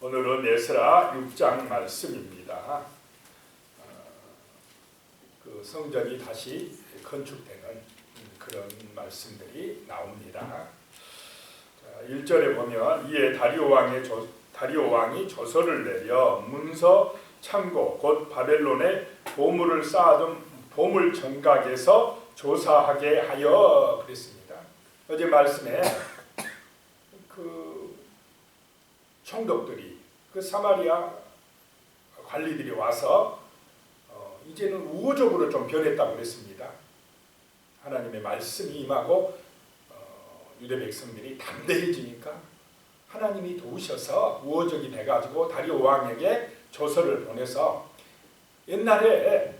오늘은 에스라 6장 말씀입니다. 그 성전이 다시 건축되는 그런 말씀들이 나옵니다. 1절에 보면 이에 다리오 왕이 조서를 내려 문서 창고 곧 바벨론에 보물을 쌓아둔 보물 정각에서 조사하게 하여 그랬습니다. 어제 말씀에 그 총독들이 그 사마리아 관리들이 와서 이제는 우호적으로 좀 변했다고 그랬습니다. 하나님의 말씀이 임하고 유대 백성들이 담대해지니까 하나님이 도우셔서 우호적이 돼가지고 다리오 왕에게 조서를 보내서 옛날에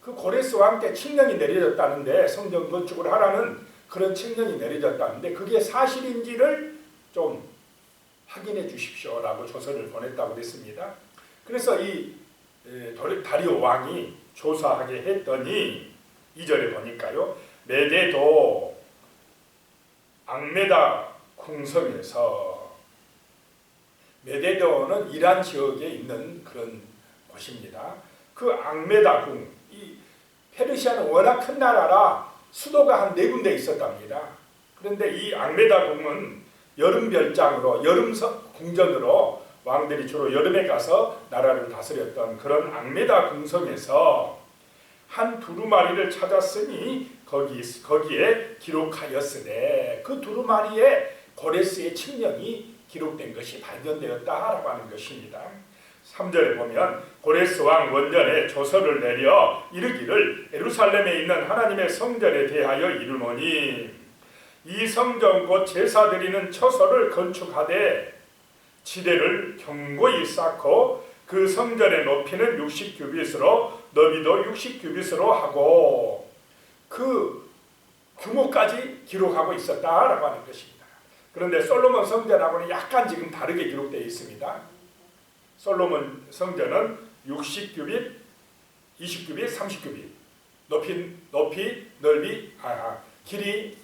그 고레스 왕 때 칙령이 내려졌다는데 성전 건축을 하라는 그런 칙령이 내려졌다는데 그게 사실인지를 좀 확인해 주십시오라고 조서를 보냈다고 그랬습니다. 그래서 이 다리오 왕이 조사하게 했더니 2절에 보니까요. 메데도 앙메다 궁성에서, 메데도는 이란 지역에 있는 그런 곳입니다. 그 앙메다 궁, 이 페르시아는 워낙 큰 나라라 수도가 한 4군데 있었답니다. 그런데 이 앙메다 궁은 여름 별장으로, 여름 궁전으로 왕들이 주로 여름에 가서 나라를 다스렸던 그런 앙메다 궁성에서 한 두루마리를 찾았으니 거기에 기록하였으되 그 두루마리에 고레스의 칙령이 기록된 것이 발견되었다라고 하는 것입니다. 3절에 보면 고레스 왕 원년에 조서를 내려 이르기를 예루살렘에 있는 하나님의 성전에 대하여 이르노니 이 성전 곧 제사 드리는 처소를 건축하되 지대를 견고히 쌓고 그 성전의 높이는 60규빗으로 너비도 60규빗으로 하고 그 규모까지 기록하고 있었다라고 하는 것입니다. 그런데 솔로몬 성전하고는 약간 지금 다르게 기록되어 있습니다. 솔로몬 성전은 60규빗, 20규빗, 30규빗 높이, 넓이, 길이,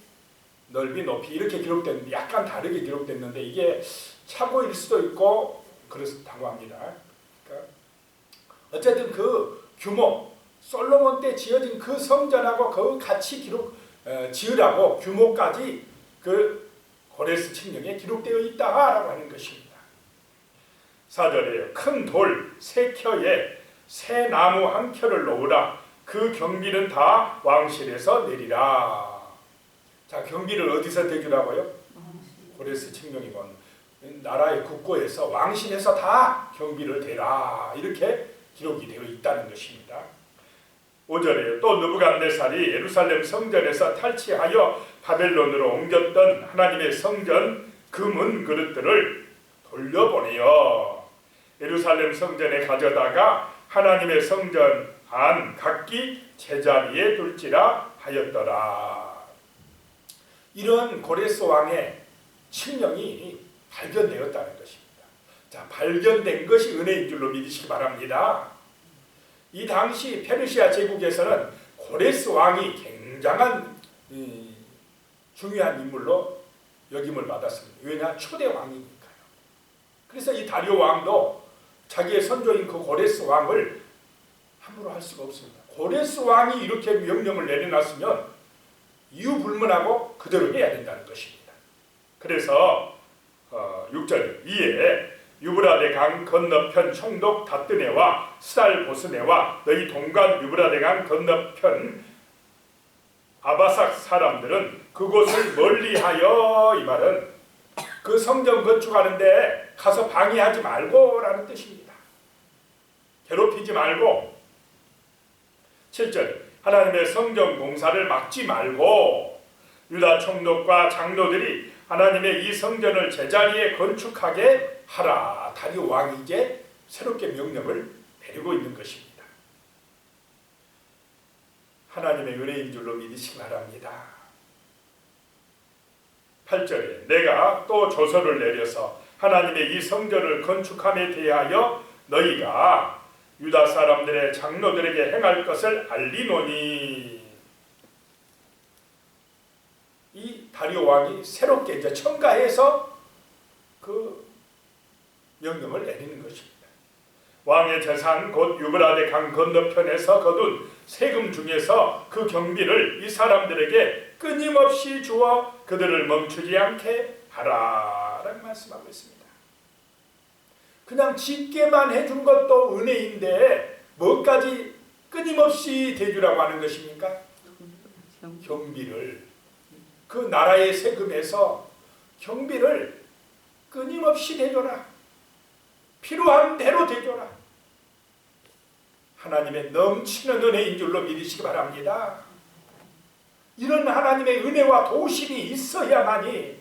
넓이, 높이 이렇게 기록됐는데 약간 다르게 기록됐는데 이게 착오일 수도 있고 그렇다고 합니다. 그러니까 어쨌든 그 규모, 솔로몬 때 지어진 그 성전하고 그 같이 지으라고 규모까지 그 고레스 칙령에 기록되어 있다라고 하는 것입니다. 4절에요. 큰 돌 3켜에 새 나무 1켜를 놓으라. 그 경비는 다 왕실에서 내리라. 자, 경비를 어디서 대주라고요? 고레스 칙령이건 나라의 국고에서 왕실에서 다 경비를 대라. 이렇게 기록이 되어 있다는 것입니다. 5절에 또 느부갓네살이 예루살렘 성전에서 탈취하여 바벨론으로 옮겼던 하나님의 성전 금은 그릇들을 돌려보내어 예루살렘 성전에 가져다가 하나님의 성전 안 각기 제자리에 둘지라 하였더라. 이런 고레스 왕의 칙령이 발견되었다는 것입니다. 자, 발견된 것이 은혜인 줄로 믿으시기 바랍니다. 이 당시 페르시아 제국에서는 고레스 왕이 굉장한 중요한 인물로 여김을 받았습니다. 왜냐? 초대 왕이니까요. 그래서 이 다리오 왕도 자기의 선조인 그 고레스 왕을 함부로 할 수가 없습니다. 고레스 왕이 이렇게 명령을 내려놨으면 이유 불문하고 그대로 해야 된다는 것입니다. 그래서 6절 이에 유브라데 강 건너편 총독 다뜨네와 스달 보스네와 너희 동관 유브라데 강 건너편 아바삭 사람들은 그곳을 멀리하여, 이 말은 그 성전 건축하는데 가서 방해하지 말고 라는 뜻입니다. 괴롭히지 말고. 7절 하나님의 성전 공사를 막지 말고 유다 총독과 장로들이 하나님의 이 성전을 제자리에 건축하게 하라. 다리오 왕이 이제 새롭게 명령을 내리고 있는 것입니다. 하나님의 은혜인 줄로 믿으시기 바랍니다. 8절에 내가 또 조서를 내려서 하나님의 이 성전을 건축함에 대하여 너희가 유다 사람들의 장로들에게 행할 것을 알리노니. 이 다리오 왕이 새롭게 이제 첨가해서 그 명령을 내리는 것입니다. 왕의 재산 곧 유브라데 강 건너편에서 거둔 세금 중에서 그 경비를 이 사람들에게 끊임없이 주어 그들을 멈추지 않게 하라라고 말씀하고 있습니다. 그냥 짓게만 해준 것도 은혜인데 뭐까지 끊임없이 대주라고 하는 것입니까? 경비를, 그 나라의 세금에서 경비를 끊임없이 대줘라. 필요한 대로 대줘라. 하나님의 넘치는 은혜인 줄로 믿으시기 바랍니다. 이런 하나님의 은혜와 도우심이 있어야만이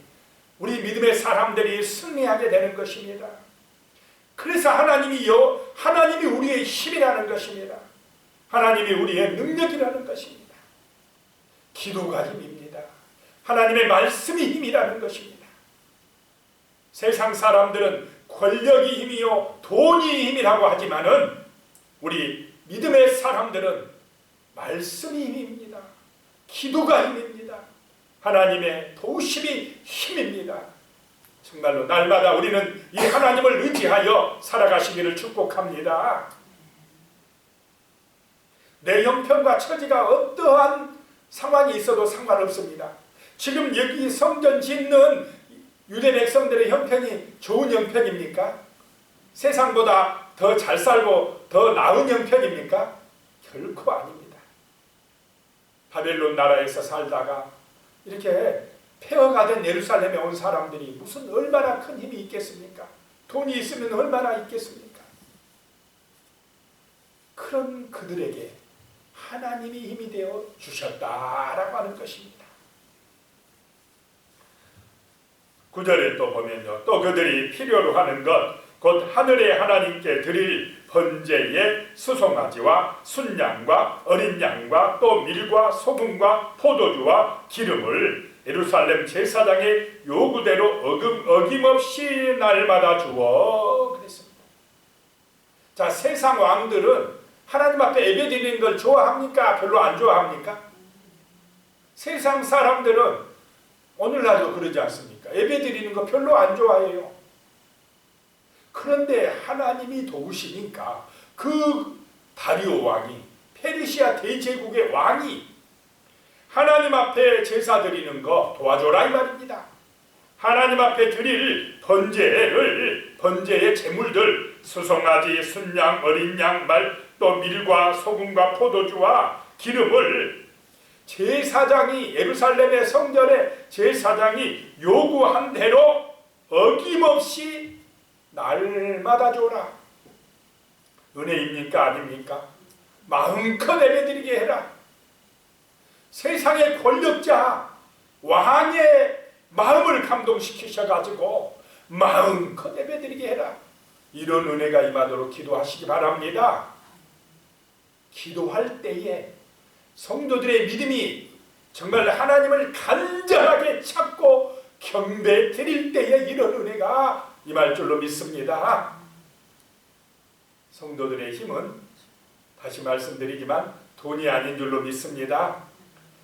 우리 믿음의 사람들이 승리하게 되는 것입니다. 그래서 하나님이 우리의 힘이라는 것입니다. 하나님이 우리의 능력이라는 것입니다. 기도가 힘입니다. 하나님의 말씀이 힘이라는 것입니다. 세상 사람들은 권력이 힘이요 돈이 힘이라고 하지만은 우리 믿음의 사람들은 말씀이 힘입니다. 기도가 힘입니다. 하나님의 도우심이 힘입니다. 정말로 날마다 우리는 이 하나님을 의지하여 살아가시기를 축복합니다. 내 형편과 처지가 어떠한 상황이 있어도 상관없습니다. 지금 여기 성전 짓는 유대 백성들의 형편이 좋은 형편입니까? 세상보다 더 잘 살고 더 나은 형편입니까? 결코 아닙니다. 바벨론 나라에서 살다가 이렇게 폐허가 된 예루살렘에 온 사람들이 무슨 얼마나 큰 힘이 있겠습니까? 돈이 있으면 얼마나 있겠습니까? 그런 그들에게 하나님이 힘이 되어 주셨다라고 하는 것입니다. 9절에 또 보면요, 또 그들이 필요로 하는 것 곧 하늘의 하나님께 드릴 번제의 수송아지와 순양과 어린 양과 또 밀과 소금과 포도주와 기름을 예루살렘 제사장의 요구대로 어김없이 날마다 주어 그랬습니다. 자, 세상 왕들은 하나님 앞에 예배드리는 걸 좋아합니까? 별로 안 좋아합니까? 세상 사람들은 오늘날도 그러지 않습니까? 예배드리는 거 별로 안 좋아해요. 그런데 하나님이 도우시니까 그 다리오 왕이, 페르시아 대제국의 왕이 하나님 앞에 제사 드리는 거 도와줘라 이 말입니다. 하나님 앞에 드릴 번제의 제물들, 수송아지, 순양, 어린 양, 말, 또 밀과 소금과 포도주와 기름을 제사장이, 예루살렘의 성전의 제사장이 요구한 대로 어김없이 날마다 줘라. 은혜입니까? 아닙니까? 마음껏 예배드리게 해라. 세상의 권력자 왕의 마음을 감동시키셔가지고 마음껏 예배드리게 해라. 이런 은혜가 임하도록 기도하시기 바랍니다. 기도할 때에 성도들의 믿음이 정말 하나님을 간절하게 찾고 경배 드릴 때에 이런 은혜가 임할 줄로 믿습니다. 성도들의 힘은 다시 말씀드리지만 돈이 아닌 줄로 믿습니다.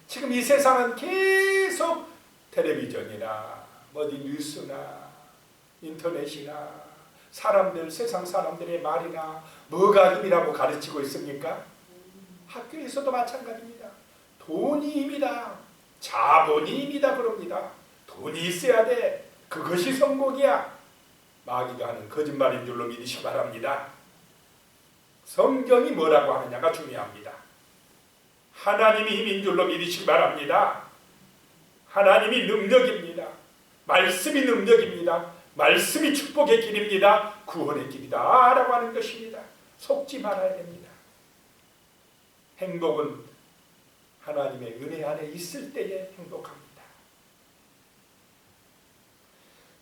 지금 이 세상은 계속 텔레비전이나 어디 뉴스나 인터넷이나 세상 사람들의 말이나 뭐가 힘이라고 가르치고 있습니까? 학교에서도 마찬가지입니다. 돈이 힘이다. 자본이 힘이다 그럽니다. 돈이 있어야 돼. 그것이 성공이야. 마귀가 하는 거짓말인 줄로 믿으시기 바랍니다. 성경이 뭐라고 하느냐가 중요합니다. 하나님이 힘인 줄로 믿으시기 바랍니다. 하나님이 능력입니다. 말씀이 능력입니다. 말씀이 축복의 길입니다. 구원의 길이다 라고 하는 것입니다. 속지 말아야 됩니다. 행복은 하나님의 은혜 안에 있을 때에 행복합니다.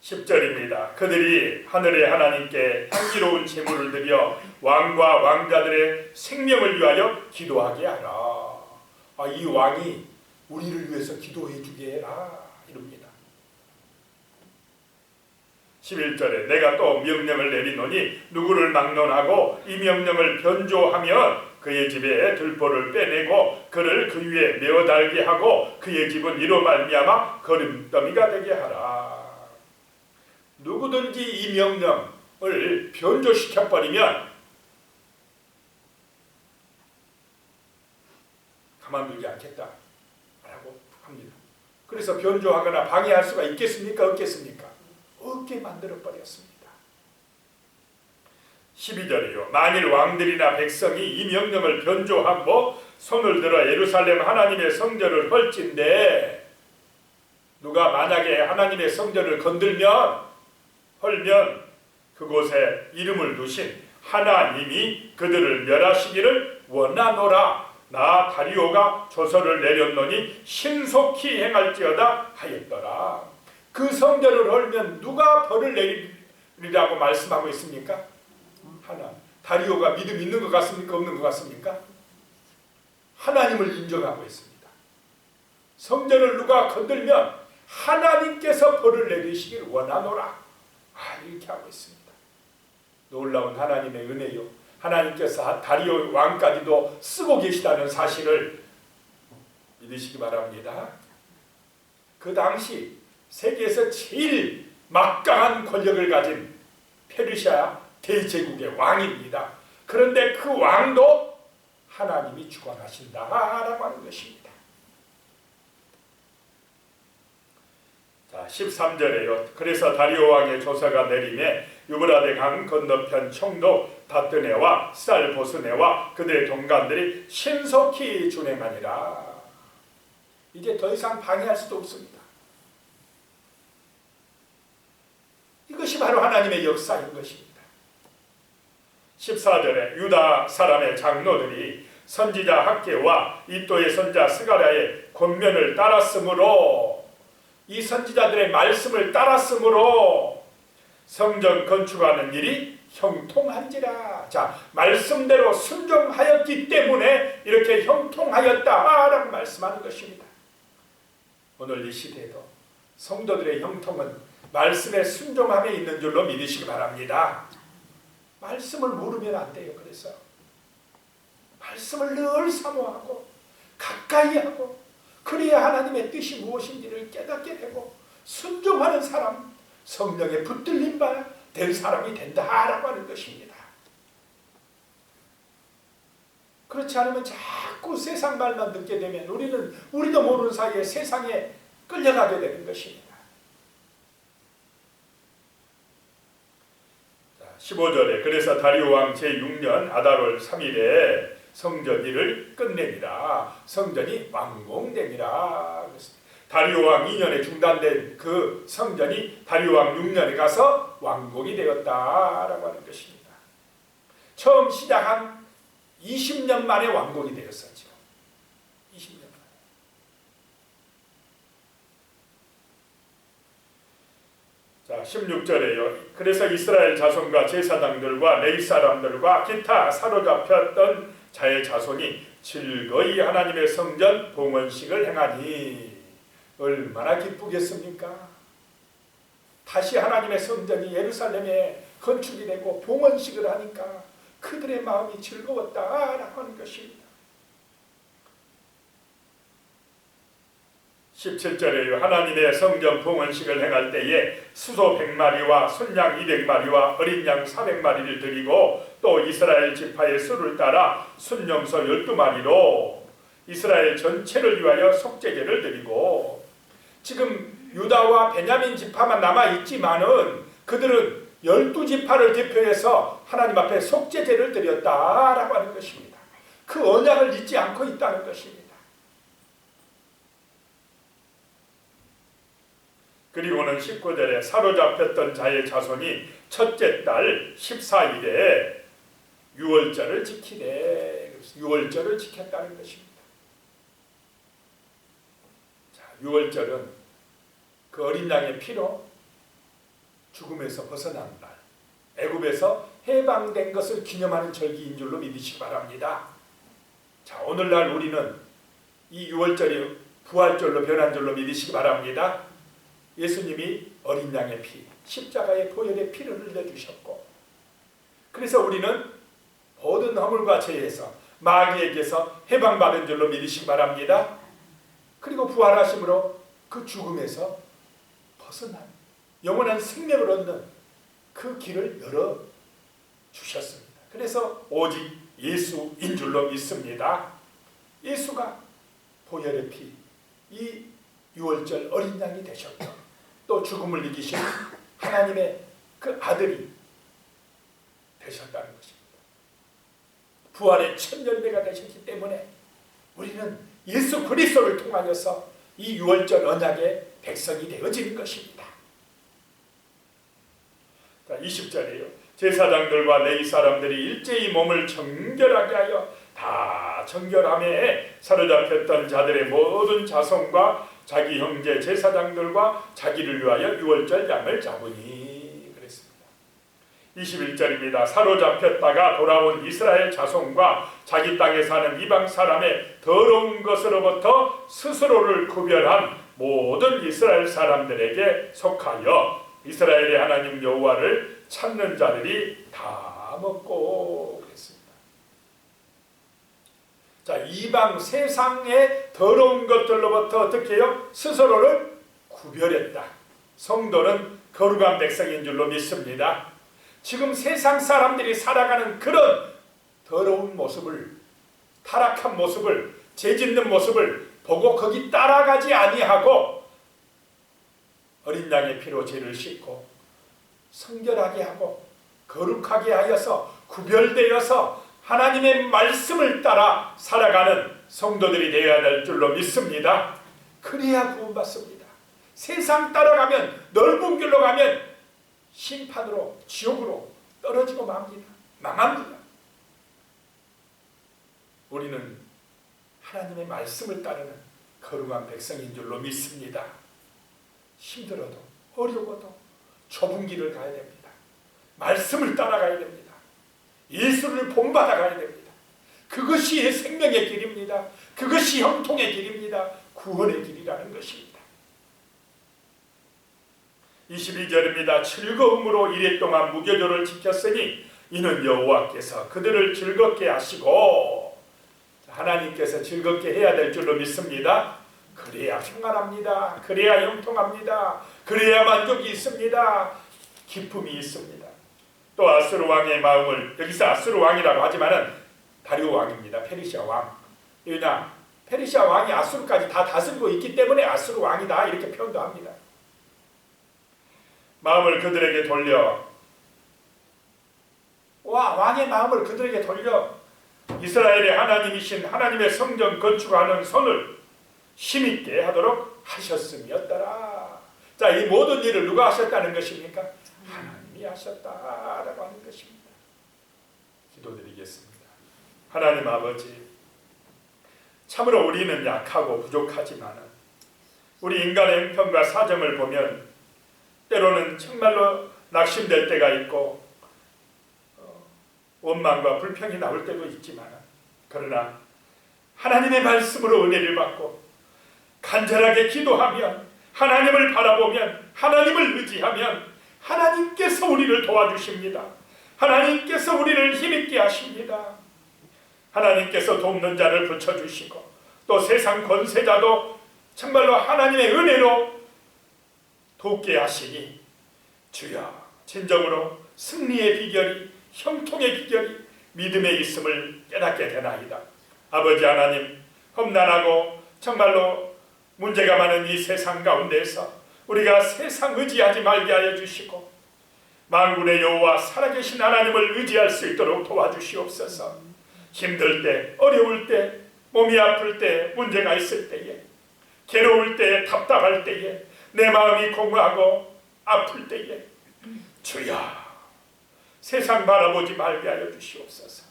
10절입니다. 그들이 하늘의 하나님께 향기로운 제물을 드려 왕과 왕자들의 생명을 위하여 기도하게 하라. 이 왕이 우리를 위해서 기도해 주게 해라 이럽니다. 11절에 내가 또 명령을 내리노니 누구를 막론하고 이 명령을 변조하면 그의 집에 들보를 빼내고 그를 그 위에 메어 달게 하고 그의 집은 이로 말미암아 거름더미가 되게 하라. 누구든지 이 명령, 변조시켜버리면 가만두지 않겠다라고 합니다. 그래서 변조하거나 방해할 수가 있겠습니까? 없겠습니까? 없게 만들어버렸습니다. 12절이요. 만일 왕들이나 백성이 이 명령을 변조하고 손을 들어 예루살렘 하나님의 성전을 헐진대, 누가 만약에 하나님의 성전을 헐면 그곳에 이름을 두신 하나님이 그들을 멸하시기를 원하노라. 나 다리오가 조서를 내렸노니 신속히 행할지어다 하였더라. 그 성전을 헐면 누가 벌을 내리라고 말씀하고 있습니까? 다리오가 믿음 있는 것 같습니까? 없는 것 같습니까? 하나님을 인정하고 있습니다. 성전을 누가 건들면 하나님께서 벌을 내리시길 원하노라. 이렇게 하고 있습니다. 놀라운 하나님의 은혜요. 하나님께서 다리오 왕까지도 쓰고 계시다는 사실을 믿으시기 바랍니다. 그 당시 세계에서 제일 막강한 권력을 가진 페르시아 대제국의 왕입니다. 그런데 그 왕도 하나님이 주관하신다라고 하는 것입니다. 자, 13절에요. 그래서 다리오 왕의 조서가 내림에 유브라데 강 건너편 총독 다뜨네와 살보스네와 그들의 동관들이 신속히 준행하니라. 이제 더 이상 방해할 수도 없습니다. 이것이 바로 하나님의 역사인 것입니다. 14절에 유다 사람의 장로들이 선지자 학개와 이또의 선자 스가랴의 권면을 따랐으므로, 이 선지자들의 말씀을 따랐으므로 성전 건축하는 일이 형통한지라. 자, 말씀대로 순종하였기 때문에 이렇게 형통하였다라고 말씀하는 것입니다. 오늘 이 시대에도 성도들의 형통은 말씀에 순종함에 있는 줄로 믿으시기 바랍니다. 말씀을 모르면 안 돼요. 그래서 말씀을 늘 사모하고 가까이 하고, 그래야 하나님의 뜻이 무엇인지를 깨닫게 되고 순종하는 사람, 성령에 붙들린 바 된 사람이 된다라고 하는 것입니다. 그렇지 않으면 자꾸 세상 말만 듣게 되면 우리도 모르는 사이에 세상에 끌려가게 되는 것입니다. 15절에 그래서 다리오 왕 제6년 아달월 3일에 성전 일을 끝내니라. 성전이 완공되니라. 다리오 왕 2년에 중단된 그 성전이 다리오 왕 6년에 가서 완공이 되었다라고 하는 것입니다. 처음 시작한 20년 만에 완공이 되었어요. 지금 20년 만에. 자, 16절에요. 그래서 이스라엘 자손과 제사장들과 레위 사람들과 기타 사로잡혔던 자의 자손이 즐거이 하나님의 성전 봉헌식을 행하니 얼마나 기쁘겠습니까? 다시 하나님의 성전이 예루살렘에 건축이 되고 봉헌식을 하니까 그들의 마음이 즐거웠다라고 하는 것입니다. 17절에요. 하나님의 성전 봉헌식을 행할 때에 수소 100마리와 순양 200마리와 어린 양 400마리를 드리고 또 이스라엘 지파의 수를 따라 순염소 12마리로 이스라엘 전체를 위하여 속죄제를 드리고, 지금 유다와 베냐민 지파만 남아있지만은 그들은 12지파를 대표해서 하나님 앞에 속죄제를 드렸다라고 하는 것입니다. 그 언약을 잊지 않고 있다는 것입니다. 그리고는 19절에 사로잡혔던 자의 자손이 첫째 달 14일에 유월절을 지키되, 유월절을 지켰다는 것입니다. 자, 유월절은 그 어린 양의 피로 죽음에서 벗어난 날, 애굽에서 해방된 것을 기념하는 절기인 줄로 믿으시기 바랍니다. 자, 오늘날 우리는 이 유월절이 부활절로 변한 줄로 믿으시기 바랍니다. 예수님이 어린 양의 피, 십자가의 보혈의 피를 흘려주셨고, 그래서 우리는 모든 허물과 죄에서 마귀에게서 해방받은 줄로 믿으시기 바랍니다. 그리고 부활하심으로 그 죽음에서 벗어난 영원한 생명을 얻는 그 길을 열어 주셨습니다. 그래서 오직 예수인 줄로 믿습니다. 예수가 보혈의 피, 이 유월절 어린 양이 되셨고 또 죽음을 이기신 하나님의 그 아들이 되셨다는 것입니다. 부활의 첫 열매가 되셨기 때문에 우리는 예수 그리스도를 통하여서 이 유월절 언약의 백성이 되어지는 것입니다. 자, 20절이에요. 제사장들과 레위 사람들이 일제히 몸을 정결하게 하여 다 정결함에 사로잡혔던 자들의 모든 자손과 자기 형제 제사장들과 자기를 위하여 유월절 양을 잡으니 그랬습니다. 21절입니다. 사로잡혔다가 돌아온 이스라엘 자손과 자기 땅에 사는 이방 사람의 더러운 것으로부터 스스로를 구별한 모든 이스라엘 사람들에게 속하여 이스라엘의 하나님 여호와를 찾는 자들이 다 먹고 그랬습니다. 자, 이방 세상의 더러운 것들로부터 어떻게 해요? 스스로를 구별했다. 성도는 거룩한 백성인 줄로 믿습니다. 지금 세상 사람들이 살아가는 그런 더러운 모습을, 타락한 모습을, 죄짓는 모습을 보고 거기 따라가지 아니하고 어린 양의 피로 죄를 씻고 성결하게 하고 거룩하게 하여서 구별되어서 하나님의 말씀을 따라 살아가는 성도들이 되어야 될 줄로 믿습니다. 그래야 구원받습니다. 세상 따라가면, 넓은 길로 가면 심판으로, 지옥으로 떨어지고 망합니다. 우리는 하나님의 말씀을 따르는 거룩한 백성인 줄로 믿습니다. 힘들어도 어려워도 좁은 길을 가야 됩니다. 말씀을 따라가야 됩니다. 예수를 본받아 가야 됩니다. 그것이 생명의 길입니다. 그것이 형통의 길입니다. 구원의 길이라는 것입니다. 22절입니다. 즐거움으로 이랫동안 무교조를 지켰으니 이는 여호와께서 그들을 즐겁게 하시고, 하나님께서 즐겁게 해야 될 줄로 믿습니다. 그래야 평안합니다. 그래야 형통합니다. 그래야 만족이 있습니다. 기쁨이 있습니다. 또 아수르 왕의 마음을, 여기서 아수르 왕이라고 하지만은 다리오 왕입니다. 페르시아 왕. 왜냐? 페르시아 왕이 아수르까지 다 다스리고 있기 때문에 아수르 왕이다 이렇게 표현도 합니다. 마음을 그들에게 돌려, 왕의 마음을 그들에게 돌려 이스라엘의 하나님이신 하나님의 성전 건축하는 손을 힘있게 하도록 하셨음이었더라. 자, 이 모든 일을 누가 하셨다는 것입니까? 하나님이 하셨다라고 하는 것입니다. 기도드리겠습니다. 하나님 아버지, 참으로 우리는 약하고 부족하지만 우리 인간의 형편과 사정을 보면 때로는 정말로 낙심될 때가 있고 원망과 불평이 나올 때도 있지만, 그러나 하나님의 말씀으로 은혜를 받고 간절하게 기도하면, 하나님을 바라보면, 하나님을 의지하면 하나님께서 우리를 도와주십니다. 하나님께서 우리를 힘있게 하십니다. 하나님께서 돕는 자를 붙여주시고 또 세상 권세자도 정말로 하나님의 은혜로 돕게 하시니 주여, 진정으로 승리의 비결이, 형통의 비결이 믿음에 있음을 깨닫게 되나이다. 아버지 하나님, 험난하고 정말로 문제가 많은 이 세상 가운데서 우리가 세상 의지하지 말게 하여 주시고 만군의 여호와 살아계신 하나님을 의지할 수 있도록 도와주시옵소서. 힘들 때, 어려울 때, 몸이 아플 때, 문제가 있을 때에, 괴로울 때에, 답답할 때에, 내 마음이 공허하고 아플 때에 주여, 세상 바라보지 말게 하여 주시옵소서.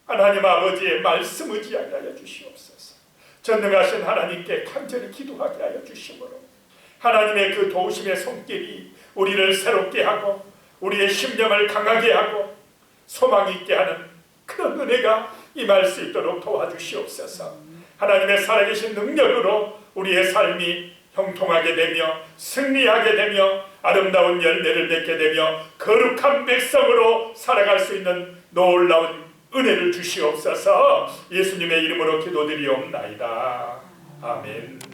하나님 아버지의 말씀 의지하게 하여 주시옵소서. 전능하신 하나님께 간절히 기도하게 하여 주시므로 하나님의 그 도우심의 손길이 우리를 새롭게 하고 우리의 심령을 강하게 하고 소망 있게 하는 그런 은혜가 임할 수 있도록 도와주시옵소서. 하나님의 살아계신 능력으로 우리의 삶이 형통하게 되며 승리하게 되며 아름다운 열매를 맺게 되며 거룩한 백성으로 살아갈 수 있는 놀라운 은혜를 주시옵소서. 예수님의 이름으로 기도드리옵나이다. 아멘.